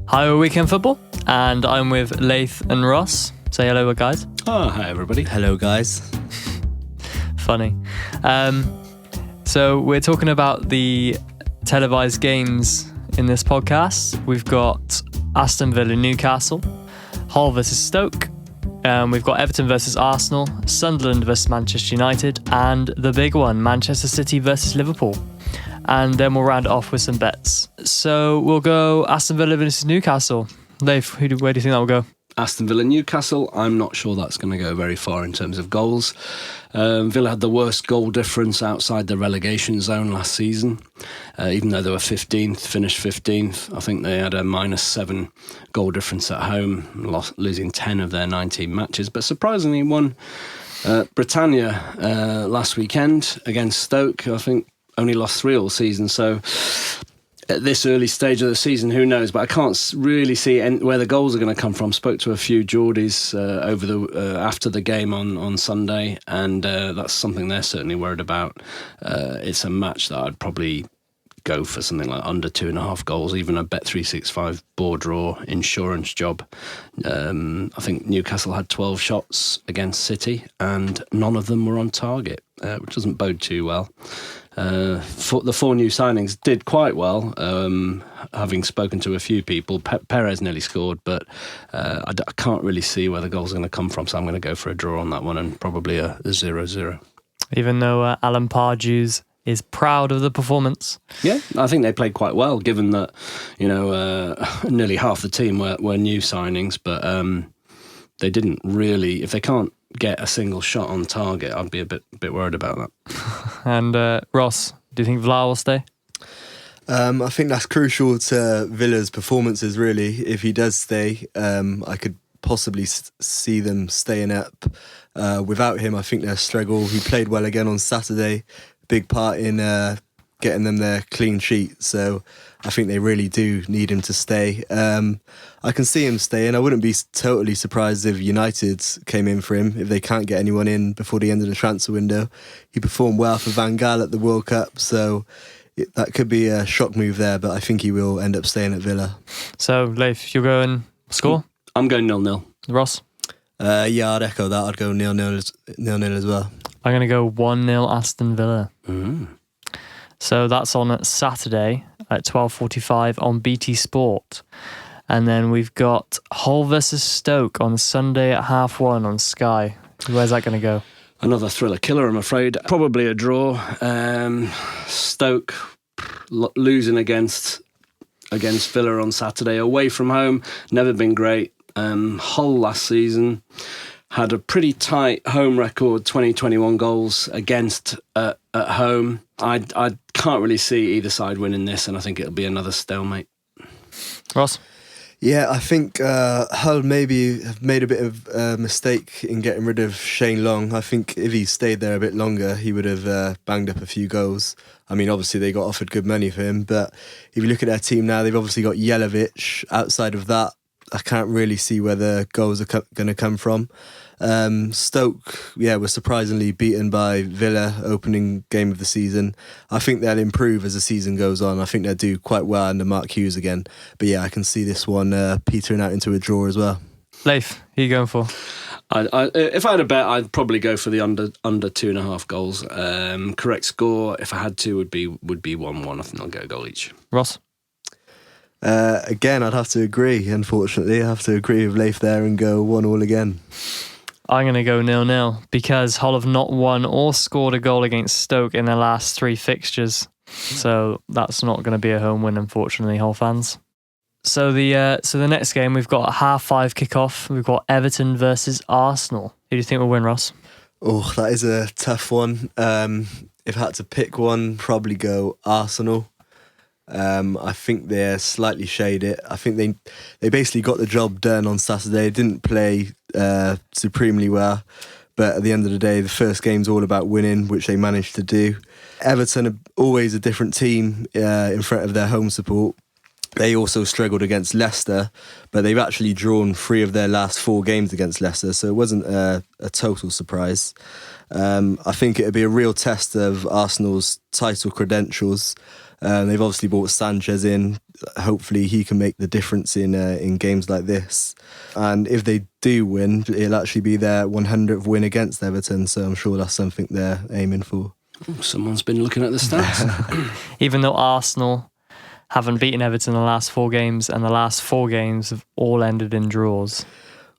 Hi, we're Weekend Football, and I'm with Leith and Ross. Say hello, guys. Oh, hi everybody. Hello, guys. Funny. So we're talking about the televised games in this podcast. We've got Aston Villa, Newcastle, Hull versus Stoke. We've got Everton versus Arsenal, Sunderland versus Manchester United, and the big one, Manchester City versus Liverpool. And then we'll round it off with some bets. So we'll go Aston Villa versus Newcastle. Leif, where do you think that will go? Aston Villa, Newcastle. I'm not sure that's going to go very far in terms of goals. Villa had the worst goal difference outside the relegation zone last season. Even though they were 15th, finished 15th, I think they had a -7 goal difference at home, losing 10 of their 19 matches. But surprisingly won Britannia last weekend against Stoke. I think only lost 3 all season. So at this early stage of the season, who knows? But I can't really see where the goals are going to come from. Spoke to a few Geordies after the game on Sunday, and that's something they're certainly worried about. It's a match that I'd probably go for something like under 2.5 goals, even a Bet365 board draw insurance job. I think Newcastle had 12 shots against City, and none of them were on target, which doesn't bode too well. The 4 new signings did quite well. Having spoken to a few people, Perez nearly scored, but I can't really see where the goal's going to come from, so I'm going to go for a draw on that one and probably a 0-0. Even though Alan Pardew is proud of the performance. Yeah, I think they played quite well, given that nearly half the team were new signings, but they didn't really. If they can't get a single shot on target, I'd be a bit worried about that. And Ross, do you think Vlaar will stay? I think that's crucial to Villa's performances, really. If he does stay, I could possibly see them staying up. Without him, I think they'll struggle. He played well again on Saturday, big part in getting them their clean sheet. So I think they really do need him to stay. I can see him staying. I wouldn't be totally surprised if United came in for him, if they can't get anyone in before the end of the transfer window. He performed well for Van Gaal at the World Cup, so that could be a shock move there, but I think he will end up staying at Villa. So, Leif, you'll go and score? I'm going 0-0. Ross? Yeah, I'd echo that. I'd go 0-0 as well. I'm going to go 1-0 Aston Villa. Mm. So that's on Saturday at 12:45 on BT Sport. And then we've got Hull versus Stoke on Sunday at 1:30 on Sky. Where's that going to go? Another thriller killer, I'm afraid. Probably a draw. Stoke losing against Villa on Saturday, away from home. Never been great. Hull last season had a pretty tight home record, 20-21 goals against at home. I can't really see either side winning this, and I think it'll be another stalemate. Ross? Yeah, I think Hull maybe have made a bit of a mistake in getting rid of Shane Long. I think if he stayed there a bit longer, he would have banged up a few goals. I mean, obviously they got offered good money for him, but if you look at their team now, they've obviously got Jelavic. Outside of that, I can't really see where the goals are going to come from. Stoke, were surprisingly beaten by Villa opening game of the season. I think they'll improve as the season goes on. I think they'll do quite well under Mark Hughes again. But yeah, I can see this one petering out into a draw as well. Leif, who are you going for? If I had a bet, I'd probably go for the under 2.5 goals. Correct score, if I had to, would be 1-1. I think I'll go a goal each. Ross? Again, I'd have to agree. Unfortunately, I have to agree with Leif there and go 1-1 again. I'm going to go 0-0 because Hull have not won or scored a goal against Stoke in their last 3 fixtures. So that's not going to be a home win, unfortunately, Hull fans. So the next game, we've got a 5:30 kickoff. We've got Everton versus Arsenal. Who do you think will win, Ross? Oh, that is a tough one. If I had to pick one, probably go Arsenal. I think they're slightly shaded. I think they basically got the job done on Saturday. Didn't play supremely well, but at the end of the day, the first game's all about winning, which they managed to do. Everton are always a different team in front of their home support. They also struggled against Leicester, but they've actually drawn 3 of their last 4 games against Leicester, so it wasn't a total surprise. I think it'll be a real test of Arsenal's title credentials. They've obviously brought Sanchez in hopefully he can make the difference in games like this. And if they do win, it'll actually be their 100th win against Everton, so I'm sure that's something they're aiming for. Someone's been looking at the stats. Even though Arsenal haven't beaten Everton in the last 4 games, and the last 4 games have all ended in draws.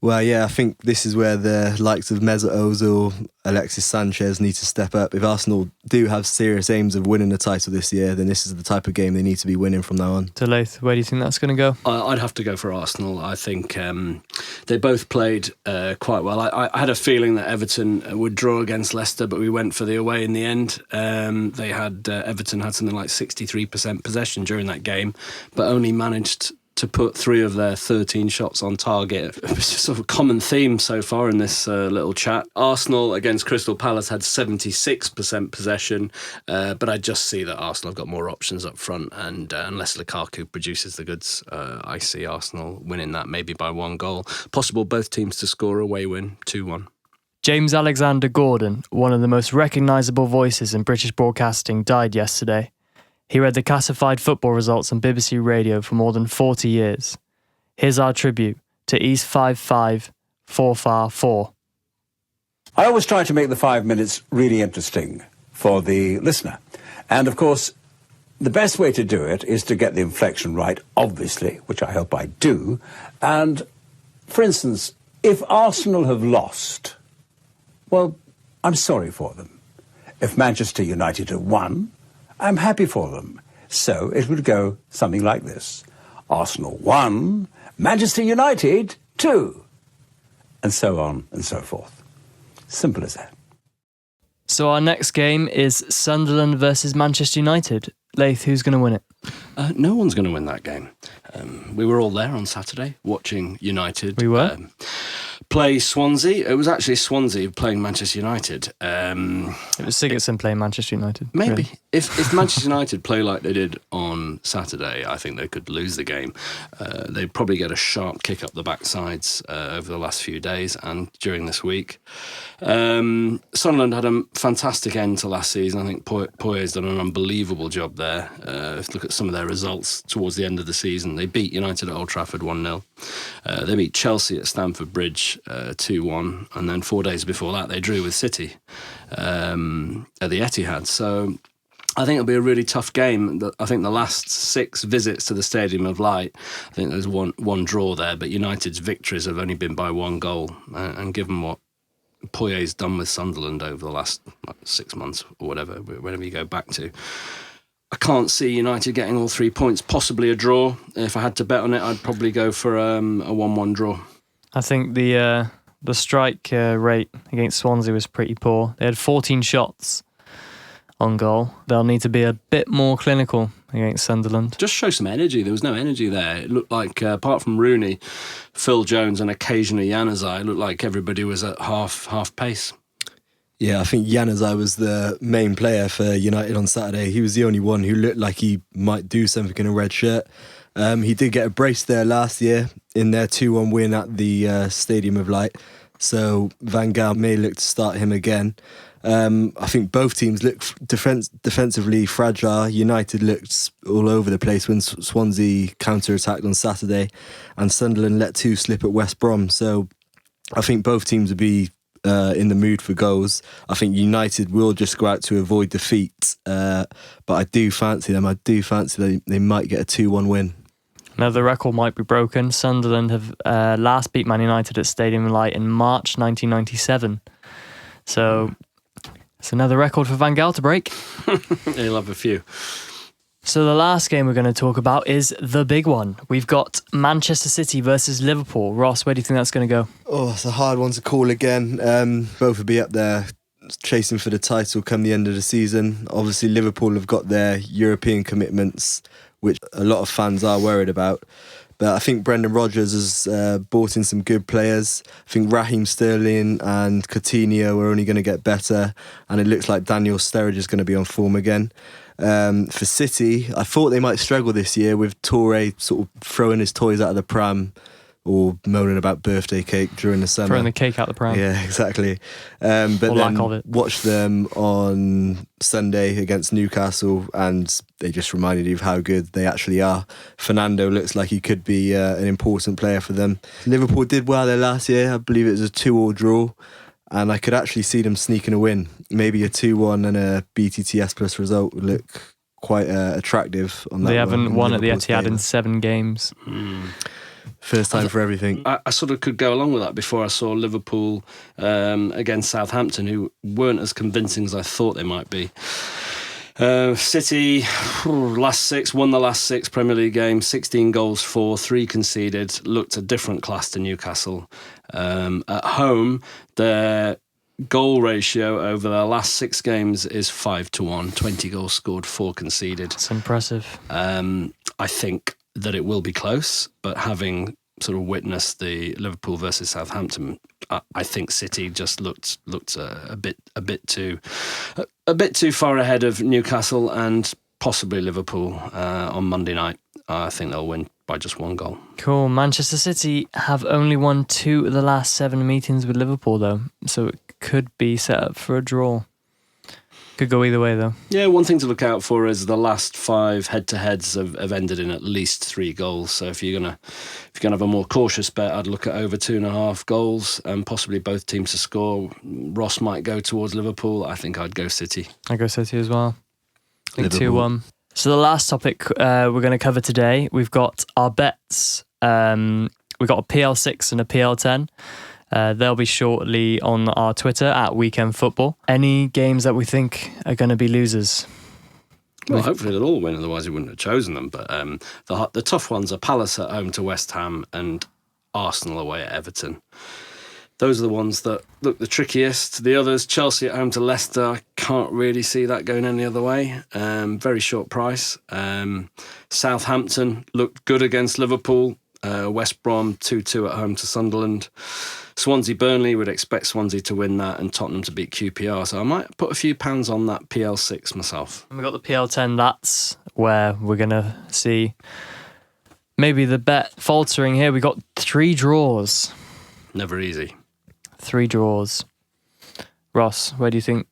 Well, yeah, I think this is where the likes of Mesut Ozil, Alexis Sanchez need to step up. If Arsenal do have serious aims of winning the title this year, then this is the type of game they need to be winning from now on. So, Laith, where do you think that's going to go? I'd have to go for Arsenal. I think they both played quite well. I had a feeling that Everton would draw against Leicester, but we went for the away in the end. They had Everton had something like 63% possession during that game, but only managed to put 3 of their 13 shots on target. It's just sort of a common theme so far in this little chat. Arsenal against Crystal Palace had 76% possession, but I just see that Arsenal have got more options up front, and unless Lukaku produces the goods, I see Arsenal winning that maybe by 1 goal. Possible both teams to score away win, 2-1. James Alexander Gordon, one of the most recognisable voices in British broadcasting, died yesterday. He read the classified football results on BBC Radio for more than 40 years. Here's our tribute to East 55 4 4. I always try to make the 5 minutes really interesting for the listener. And of course, the best way to do it is to get the inflection right, obviously, which I hope I do. And, for instance, if Arsenal have lost, well, I'm sorry for them. If Manchester United have won, I'm happy for them. So it would go something like this. Arsenal 1, Manchester United 2, and so on and so forth. Simple as that. So our next game is Sunderland versus Manchester United. Laith, who's going to win it? No one's going to win that game. We were all there on Saturday watching United. We were? Play Swansea. It was actually Swansea playing Manchester United. It was Sigurdsson playing Manchester United. Maybe. Really. If Manchester United play like they did on Saturday, I think they could lose the game. They'd probably get a sharp kick up the backsides over the last few days and during this week. Sunderland had a fantastic end to last season. I think Poyet's done an unbelievable job there. If you look at some of their results towards the end of the season, they beat United at Old Trafford 1-0. They beat Chelsea at Stamford Bridge 2-1, and then 4 days before that they drew with City at the Etihad. So I think it'll be a really tough game. I think the last 6 visits to the Stadium of Light, I think there's one draw there, but United's victories have only been by 1 goal, and given what Poyet's done with Sunderland over the last 6 months or whatever, whenever you go back to, I can't see United getting all 3 points, possibly a draw. If I had to bet on it, I'd probably go for a 1-1 draw. I think the strike rate against Swansea was pretty poor. They had 14 shots on goal. They'll need to be a bit more clinical against Sunderland. Just show some energy. There was no energy there. It looked like, apart from Rooney, Phil Jones and occasionally Januzaj, it looked like everybody was at half pace. Yeah, I think Januzaj was the main player for United on Saturday. He was the only one who looked like he might do something in a red shirt. He did get a brace there last year in their 2-1 win at the Stadium of Light. So Van Gaal may look to start him again. I think both teams looked defensively fragile. United looked all over the place when Swansea counter-attacked on Saturday, and Sunderland let 2 slip at West Brom. So I think both teams will be in the mood for goals. I think United will just go out to avoid defeat, but I do fancy them. I do fancy they might get a 2-1 win. Now the record might be broken. Sunderland have last beat Man United at Stadium of Light in March 1997. So it's another record for Van Gaal to break. He'll have a few. So the last game we're going to talk about is the big one. We've got Manchester City versus Liverpool. Ross, where do you think that's going to go? Oh, it's a hard one to call again. Both will be up there chasing for the title come the end of the season. Obviously, Liverpool have got their European commitments, which a lot of fans are worried about. But I think Brendan Rodgers has brought in some good players. I think Raheem Sterling and Coutinho are only going to get better. And it looks like Daniel Sturridge is going to be on form again. For City, I thought they might struggle this year with Toure sort of throwing his toys out of the pram or moaning about birthday cake during the summer. Throwing the cake out the pram. Yeah, exactly. But Or lack then of it. watched them on Sunday against Newcastle, and they just reminded you of how good they actually are. Fernando looks like he could be an important player for them. Liverpool did well there last year. I believe it was a 2-2 draw, and I could actually see them sneaking a win. Maybe a 2-1 and a BTTS plus result would look quite attractive on that. They haven't won at the Liverpool's Etihad in favour. 7 games. First time for everything. I sort of could go along with that before I saw Liverpool against Southampton, who weren't as convincing as I thought they might be. City, won the last 6 Premier League games, 16 goals for, 3 conceded, looked a different class to Newcastle. At home, their goal ratio over their last 6 games is 5-1, 20 goals scored, 4 conceded. It's impressive. I think that it will be close, but having sort of witnessed the Liverpool versus Southampton, I think City just looked a bit too far ahead of Newcastle and possibly Liverpool on Monday night. I think they'll win by just 1 goal. Cool. Manchester City have only won 2 of the last 7 meetings with Liverpool, though, so it could be set up for a draw. Could go either way, though. Yeah, one thing to look out for is the last 5 head-to-heads have ended in at least 3 goals. So if you're gonna have a more cautious bet, I'd look at over 2.5 goals and possibly both teams to score. Ross might go towards Liverpool. I think I'd go City. I go City as well. I think Liverpool. 2-1. So the last topic we're going to cover today, we've got our bets. We've got a PL6 and a PL10. They'll be shortly on our Twitter at Weekend Football. Any games that we think are going to be losers? Well, hopefully they'll all win, otherwise we wouldn't have chosen them. But the tough ones are Palace at home to West Ham and Arsenal away at Everton. Those are the ones that look the trickiest. The others, Chelsea at home to Leicester, I can't really see that going any other way. Very short price. Southampton looked good against Liverpool. West Brom 2-2 at home to Sunderland. Swansea Burnley, would expect Swansea to win that and Tottenham to beat QPR. So I might put a few pounds on that PL6 myself. And we've got the PL10, that's where we're going to see maybe the bet faltering here. We got 3 draws. Never easy. 3 draws. Ross, where do you think?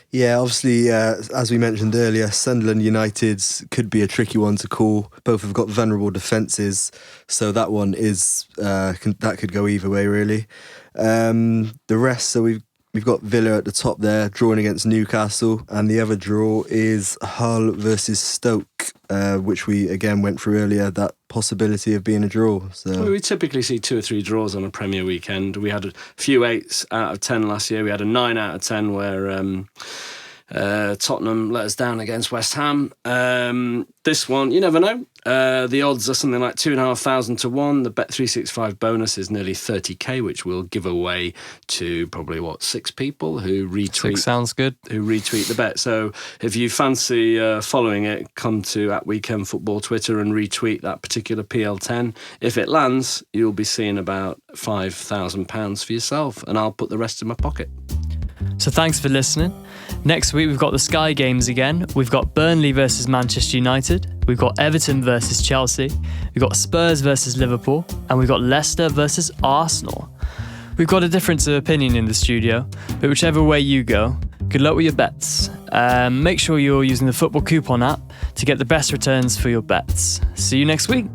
Yeah, obviously, as we mentioned earlier, Sunderland United could be a tricky one to call. Both have got vulnerable defences, so that one is that could go either way, really. The rest, so we've got Villa at the top there, drawing against Newcastle, and the other draw is Hull versus Stoke, which we again went through earlier. That possibility of being a draw. So Well, we typically see 2 or 3 draws on a Premier weekend. We had a few 8s out of 10 last year. We had a 9 out of 10 where Tottenham let us down against West Ham. This one, you never know. The odds are something like 2,500 to 1. The Bet365 bonus is nearly 30k, which we'll give away to probably 6 people who retweet. 6 sounds good. Who retweet the bet. So if you fancy following it, come to at Weekend Football Twitter and retweet that particular PL10. If it lands, you'll be seeing about £5,000 for yourself, and I'll put the rest in my pocket. So thanks for listening. Next week we've got the Sky Games again. We've got Burnley versus Manchester United. We've got Everton versus Chelsea. We've got Spurs versus Liverpool. And we've got Leicester versus Arsenal. We've got a difference of opinion in the studio, but whichever way you go, good luck with your bets. Make sure you're using the Football Coupon app to get the best returns for your bets. See you next week.